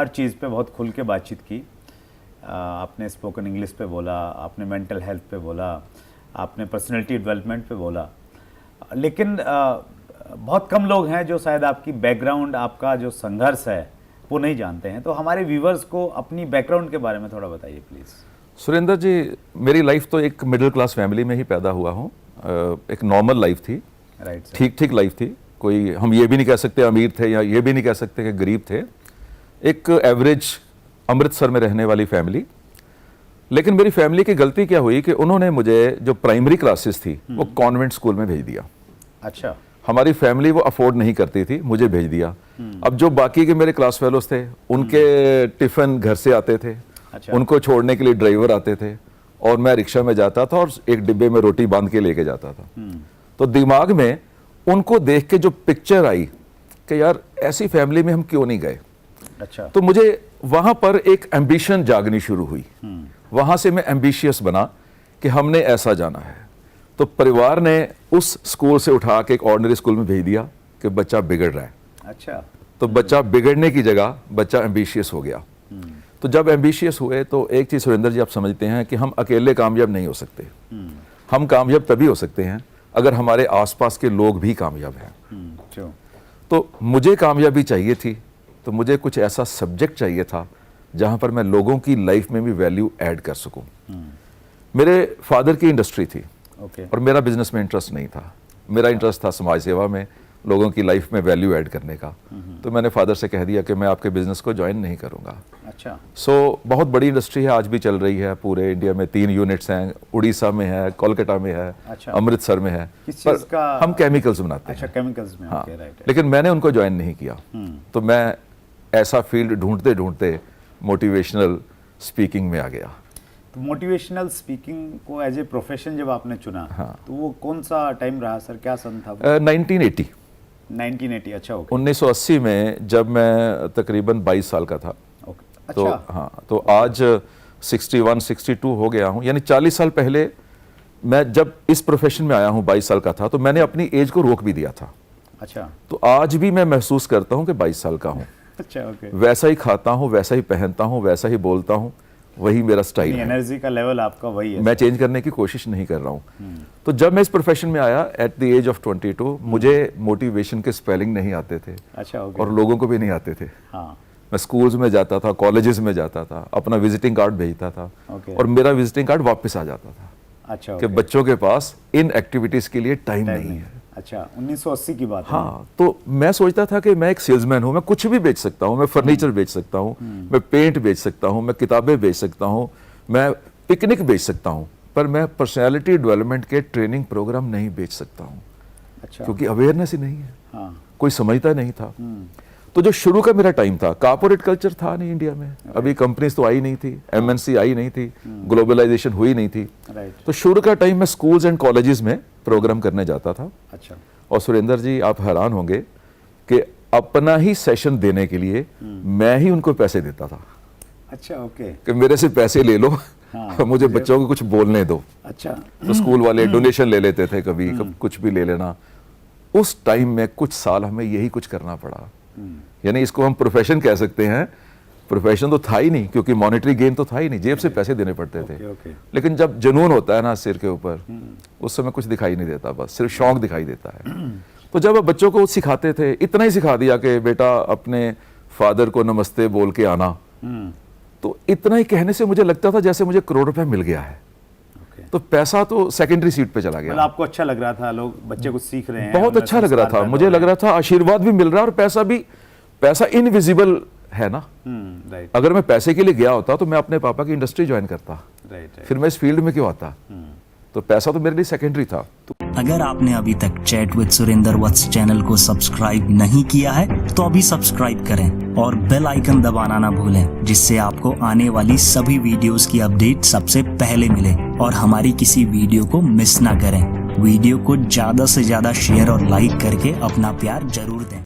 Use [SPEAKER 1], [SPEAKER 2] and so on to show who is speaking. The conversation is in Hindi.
[SPEAKER 1] हर चीज़ पे बहुत खुल के बातचीत की। आपने स्पोकन इंग्लिश पे बोला, आपने मेंटल हेल्थ पे बोला, आपने पर्सनैलिटी डेवलपमेंट पे बोला, लेकिन बहुत कम लोग हैं जो शायद आपकी बैकग्राउंड, आपका जो संघर्ष है वो नहीं जानते हैं। तो हमारे व्यूवर्स को अपनी बैकग्राउंड के बारे में थोड़ा बताइए प्लीज़।
[SPEAKER 2] सुरेंद्र जी, मेरी लाइफ तो एक मिडिल क्लास फैमिली में ही पैदा हुआ हूँ। एक नॉर्मल लाइफ थी, ठीक ठीक लाइफ थी। कोई हम ये भी नहीं कह सकते अमीर थे या ये भी नहीं कह सकते कि गरीब थे। एक एवरेज अमृतसर में रहने वाली फैमिली। लेकिन मेरी फैमिली की गलती क्या हुई कि उन्होंने मुझे जो प्राइमरी क्लासेस थी वो कॉन्वेंट स्कूल में भेज दिया।
[SPEAKER 1] अच्छा।
[SPEAKER 2] हमारी फैमिली वो अफोर्ड नहीं करती थी, मुझे भेज दिया। अब जो बाकी के मेरे क्लास फेलोज थे उनके टिफिन घर से आते थे। अच्छा। उनको छोड़ने के लिए ड्राइवर आते थे और मैं रिक्शा में जाता था और एक डिब्बे में रोटी बांध के लेके जाता था। तो दिमाग में उनको देख के जो पिक्चर आई कि यार ऐसी फैमिली में हम क्यों नहीं गए।
[SPEAKER 1] अच्छा।
[SPEAKER 2] तो मुझे वहां पर एक एम्बिशन जागनी शुरू हुई। वहां से मैं एम्बिशियस बना कि हमने ऐसा जाना है। तो परिवार ने उस स्कूल से उठा के एक ऑर्डिनरी स्कूल में भेज दिया कि बच्चा बिगड़ रहा है।
[SPEAKER 1] अच्छा।
[SPEAKER 2] तो बच्चा बिगड़ने की जगह बच्चा एम्बिशियस हो गया। तो जब एम्बिशियस हुए तो एक चीज़ सुरेंद्र जी आप समझते हैं कि हम अकेले कामयाब नहीं हो सकते। हम कामयाब तभी हो सकते हैं अगर हमारे आसपास के लोग भी कामयाब हैं। तो मुझे कामयाबी चाहिए थी, तो मुझे कुछ ऐसा सब्जेक्ट चाहिए था जहां पर मैं लोगों की लाइफ में भी वैल्यू ऐड कर सकूं। मेरे फादर की इंडस्ट्री थी और मेरा बिजनेस में इंटरेस्ट नहीं था। मेरा इंटरेस्ट था समाज सेवा में, लोगों की लाइफ में वैल्यू ऐड करने का। तो मैंने फादर से कह दिया कि मैं आपके बिजनेस को ज्वाइन नहीं करूंगा।
[SPEAKER 1] अच्छा।
[SPEAKER 2] बहुत बड़ी इंडस्ट्री है, आज भी चल रही है। पूरे इंडिया में 3 यूनिट्स हैं, उड़ीसा में है, कोलकाता में है। अच्छा। अमृतसर में है।
[SPEAKER 1] किस चीज का?
[SPEAKER 2] हम केमिकल्स बनाते हैं।
[SPEAKER 1] अच्छा, केमिकल्स में।
[SPEAKER 2] हाँ। लेकिन मैंने उनको ज्वाइन नहीं किया। तो मैं ऐसा फील्ड ढूंढते ढूंढते मोटिवेशनल स्पीकिंग में आ गया।
[SPEAKER 1] तो मोटिवेशनल स्पीकिंग को एज ए प्रोफेशन जब आपने चुना, हाँ, तो वो कौन सा टाइम रहा सर, क्या सन था? 1980। अच्छा।
[SPEAKER 2] 1980 में जब मैं तकरीबन 22 साल का था।
[SPEAKER 1] अच्छा।
[SPEAKER 2] तो हाँ, तो आज 61-62 हो गया हूँ, यानी 40 साल पहले मैं जब इस प्रोफेशन में आया हूँ, 22 साल का था, तो मैंने अपनी एज को रोक भी दिया था।
[SPEAKER 1] अच्छा।
[SPEAKER 2] तो आज भी मैं महसूस करता हूँ कि 22 साल का हूँ।
[SPEAKER 1] अच्छा, ओके।
[SPEAKER 2] वैसा ही खाता हूँ, वैसा ही पहनता हूँ, वैसा ही बोलता हूँ, वही मेरा स्टाइल है।
[SPEAKER 1] एनर्जी का लेवल आपका वही है।
[SPEAKER 2] मैं चेंज करने की कोशिश नहीं कर रहा हूँ। तो जब मैं इस प्रोफेशन में आया एट द एज ऑफ 22, मुझे मोटिवेशन के स्पेलिंग नहीं आते थे।
[SPEAKER 1] अच्छा, ओके।
[SPEAKER 2] और लोगों को भी नहीं आते थे।
[SPEAKER 1] हाँ।
[SPEAKER 2] मैं स्कूल्स में जाता था, कॉलेजेस में जाता था, अपना विजिटिंग कार्ड भेजता था। और मेरा विजिटिंग कार्ड वापस आ जाता था।
[SPEAKER 1] अच्छा,
[SPEAKER 2] कि बच्चों के पास इन एक्टिविटीज के लिए टाइम नहीं है।
[SPEAKER 1] अच्छा, 1980 की बात है।
[SPEAKER 2] हाँ, तो मैं सोचता था कि मैं एक सेल्समैन हूँ, मैं कुछ भी बेच सकता हूँ। मैं फर्नीचर बेच सकता हूँ, मैं पेंट बेच सकता हूँ, मैं किताबें बेच सकता हूँ, मैं पिकनिक बेच सकता हूँ, पर मैं पर्सनैलिटी डेवलपमेंट के ट्रेनिंग प्रोग्राम नहीं बेच सकता हूँ। अच्छा। क्योंकि अवेयरनेस ही नहीं है। हाँ। कोई समझता नहीं था। तो जो शुरू का मेरा टाइम था, कॉर्पोरेट कल्चर था नहीं इंडिया में, अभी कंपनीज तो आई नहीं थी, एमएनसी आई नहीं थी, ग्लोबलाइजेशन हुई नहीं थी। तो शुरू का टाइम मैं स्कूल्स एंड कॉलेजेस में प्रोग्राम करने जाता था।
[SPEAKER 1] अच्छा।
[SPEAKER 2] और सुरेंद्र जी, आप हैरान होंगे कि अपना ही सेशन देने के लिए मैं ही उनको पैसे देता था।
[SPEAKER 1] अच्छा, ओके।
[SPEAKER 2] कि मेरे से पैसे ले लो।
[SPEAKER 1] हाँ,
[SPEAKER 2] मुझे बच्चों को कुछ बोलने दो।
[SPEAKER 1] अच्छा।
[SPEAKER 2] तो स्कूल वाले डोनेशन ले लेते थे, कभी कुछ भी ले लेना। उस टाइम में कुछ साल हमें यही कुछ करना पड़ा। यानी इसको हम प्रोफेशन कह सकते हैं। प्रोफेशन तो था ही नहीं, क्योंकि मॉनेटरी गेन तो था ही नहीं, जेब से पैसे देने पड़ते थे। लेकिन जब जुनून होता है ना सिर के ऊपर, उस समय कुछ दिखाई नहीं देता, बस सिर्फ शौक दिखाई देता है। तो जब अब बच्चों को सिखाते थे, इतना ही सिखा दिया कि बेटा अपने फादर को नमस्ते बोल के आना, तो इतना ही कहने से मुझे लगता था जैसे मुझे करोड़ रुपया मिल गया है। तो पैसा तो सेकेंडरी सीट पे चला गया।
[SPEAKER 1] मतलब आपको अच्छा लग रहा था, लोग बच्चे कुछ सीख रहे हैं?
[SPEAKER 2] बहुत अच्छा लग रहा था, मुझे लग रहा था आशीर्वाद भी मिल रहा है और पैसा इनविजिबल है ना। अगर मैं पैसे के लिए गया होता तो मैं अपने पापा की इंडस्ट्री ज्वाइन करता। फिर मैं इस फील्ड में क्यों आता? तो पैसा तो मेरे लिए सेकेंडरी था।
[SPEAKER 3] अगर आपने अभी तक chat with Surendra Vats channel को सब्सक्राइब नहीं किया है तो अभी सब्सक्राइब करें और बेल आइकन दबाना ना भूलें, जिससे आपको आने वाली सभी वीडियोस की अपडेट सबसे पहले मिले और हमारी किसी वीडियो को मिस ना करें। वीडियो को ज्यादा से ज्यादा शेयर और लाइक करके अपना प्यार जरूर दें।